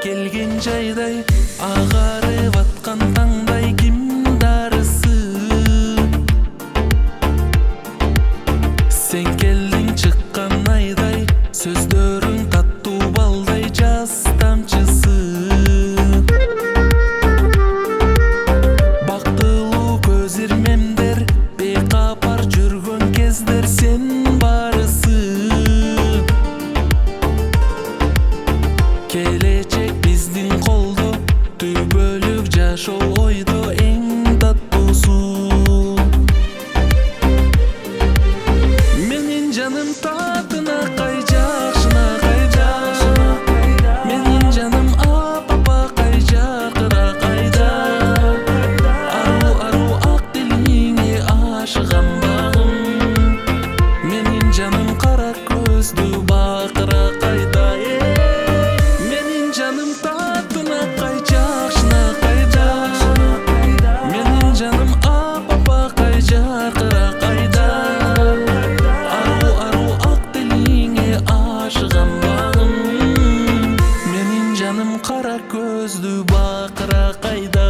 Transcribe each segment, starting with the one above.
келген жайдай ағарып атқан таңдай ким дарысы сен келдің шыққан айдай сөздерің татту балдай жас тамчысы бактылуу көз ирмемдер бейкапар жүргөн кездер сен барысы келечек биздин колдо түбөлүк жашоо ойдо эң таттуусу менин жаным татына кай жакшына менин жаным апапа кай жакыра кайда ару ак тилиңе ашыгам багым менин жаным кара көздүү бакыра кайда менин жаным татына кай жакшына менин жаным апапа кай жакыра кайда ару ак тилиңе ашыгам багым менин жаным кара көздүү бакыра кайда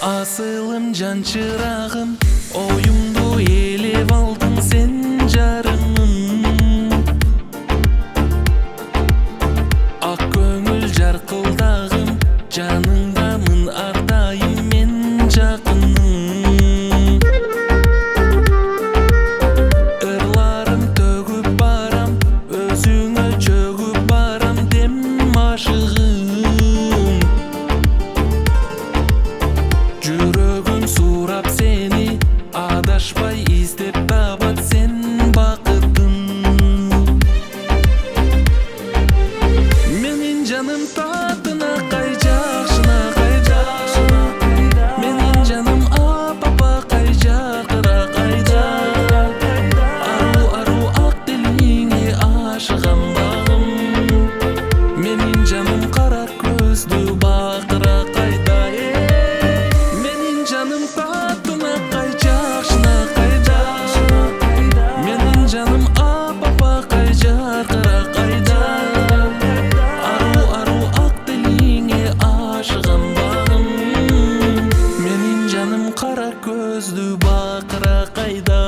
асылым жан чырагым оюмду ээлеп алдың сен жарымым ак көңүл жаркылдагым жаныңдамын ар дайым мен жакының ырларым төгүп барам өзүңө чөгүп барам дем ашыгым жүрөгүм сурап сени адашпай издеп табат сен бакытын менин жаным татына кай жакшына менин жаным апапа кай жакыра кайда ару ак тилиңе ашыгам багым менин жаным кара көздүү бакыра кайда менин жаным татына кай жакшына менин жаным апапа кай жакыра кайда ару ак тилиңе ашыгам багым менин жаным кара көздүү бакыра кайда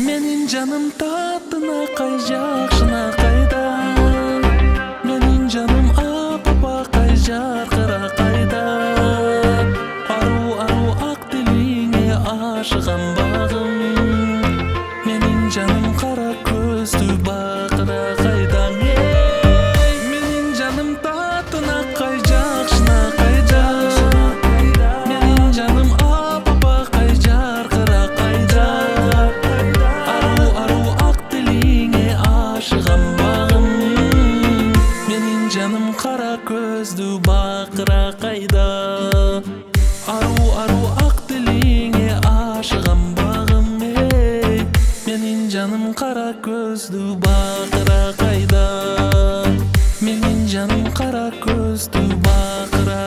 менин жаным татына кай жакшына менин жаным апапа кай жакыра кайда ару ак тилиңе ашыгам багым менин жаным кара көздүү бакыра кайда менин жаным татына кай жакшына менин жаным апапа кай жакыра кайда ару ак тилиңе ашыгам багым менин жаным кара көздүү бакыра кайда ару ак тилиңе ашыгам багым менин жаным кара көздүү бакыра кайда менин жаным кара көздүү бакыра